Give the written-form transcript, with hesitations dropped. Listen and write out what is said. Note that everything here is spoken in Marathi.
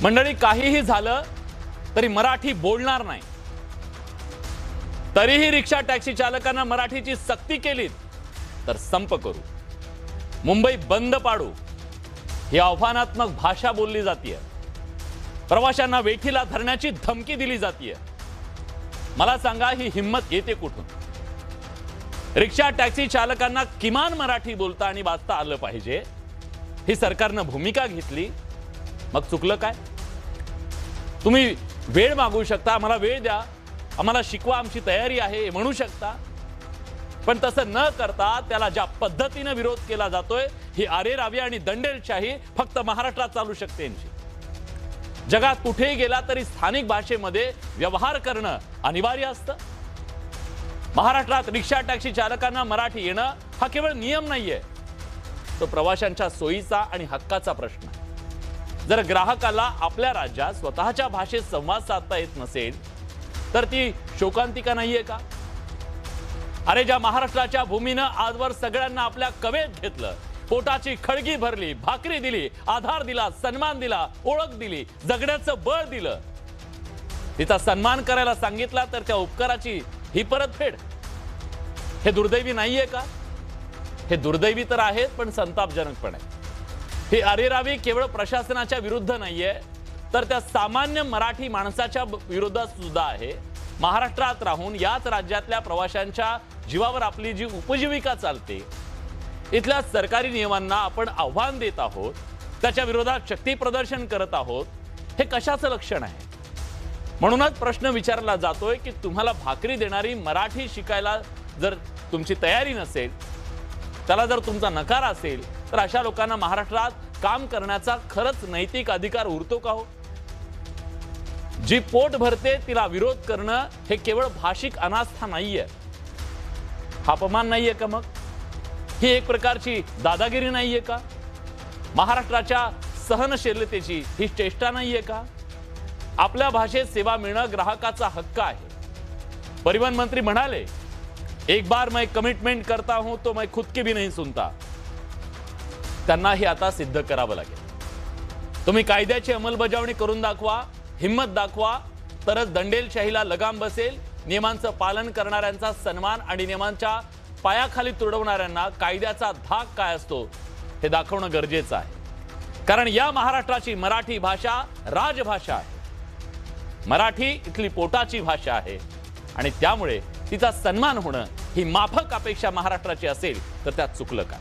मंडळी, काहीही झालं तरी मराठी बोलणार नाही, तरीही रिक्षा टॅक्सी चालकांना मराठीची सक्ती केलीत तर संप करू, मुंबई बंद पाडू, ही आव्हानात्मक भाषा बोलली जाते। प्रवाशांना वेठीला धरण्याची धमकी दिली जाते। मला सांगा, ही हिम्मत येते कुठून? रिक्षा टॅक्सी चालकांना किमान मराठी बोलता आणि वाचता आलं पाहिजे, ही सरकारनं भूमिका घेतली, मग चुकलं काय? तुम्ही वेळ मागू शकता, आम्हाला वेळ द्या, आम्हाला शिकवा, आमची तयारी आहे म्हणू शकता, पण तसं न करता त्याला ज्या पद्धतीने विरोध केला जातोय, ही अरेरावी आणि दंडेलशाही फक्त महाराष्ट्रात चालू शकते। जगात कुठेही गेला तरी स्थानिक भाषेमध्ये व्यवहार करणं अनिवार्य असतं। महाराष्ट्रात रिक्षा टॅक्सी चालकांना मराठी येणं हा केवळ नियम नाहीये, तो प्रवाशांच्या सोयीचा आणि हक्काचा प्रश्न आहे। जर ग्राहकाला आपल्या राज्यात स्वतःच्या भाषेत संवाद साधता येत नसेल तर ती शोकांतिका नाहीये का? अरे, ज्या महाराष्ट्राच्या भूमीनं आजवर सगळ्यांना आपल्या कवेत घेतलं, पोटाची खळगी भरली, भाकरी दिली, आधार दिला, सन्मान दिला, ओळख दिली, जगण्याचं बळ दिलं, तिचा सन्मान करायला सांगितला तर त्या उपकाराची ही परतफेड, हे दुर्दैवी नाहीये का? हे दुर्दैवी तर आहेत, पण संतापजनक पण आहे। ही अरेरावी केवळ प्रशासनाच्या विरुद्ध नाहीये, तर त्या सामान्य मराठी माणसाच्या विरोधात सुद्धा आहे। महाराष्ट्रात राहून याच राज्यातल्या प्रवाशांच्या जीवावर आपली जी उपजीविका चालते, इथल्या सरकारी नियमांना आपण आव्हान देत आहोत, त्याच्या विरोधात शक्ती प्रदर्शन करत आहोत, हे कशाचं लक्षण आहे? म्हणूनच प्रश्न विचारला जातोय की तुम्हाला भाकरी देणारी मराठी शिकायला जर तुमची तयारी नसेल, त्याला जर तुमचा नकार असेल, तर अशा लोकांना महाराष्ट्रात काम करण्याचा खरंच नैतिक अधिकार उरतो का हो? जी पोट भरते तिला विरोध करणं हे केवळ भाषिक अनास्था नाहीये, हा अपमान नाहीये का? मग ही एक प्रकारची दादागिरी नाहीये का? महाराष्ट्राच्या सहनशीलतेची ही चेष्टा नाहीये का? आपल्या भाषेत सेवा मिळणं ग्राहकाचा हक्क आहे। परिवहन मंत्री म्हणाले, एक बार मैं कमिटमेंट करता हूं तो मैं खुद की भी नहीं सुनता। त्यांना हे आता सिद्ध करावं लागेल। तुम्ही कायद्याची अंमलबजावणी करून दाखवा, हिम्मत दाखवा, तरच दंडेलशाहीला लगाम बसेल। नियमांचं पालन करणाऱ्यांचा सन्मान आणि नियमांच्या पायाखाली तुडवणाऱ्यांना कायद्याचा धाक काय असतो हे दाखवणं गरजेचं आहे, कारण या महाराष्ट्राची मराठी भाषा राजभाषा आहे। मराठी इथली पोटाची भाषा आहे आणि त्यामुळे तिचा सन्मान होणं ही माफक अपेक्षा महाराष्ट्राची असेल तर त्यात चुकलं काय?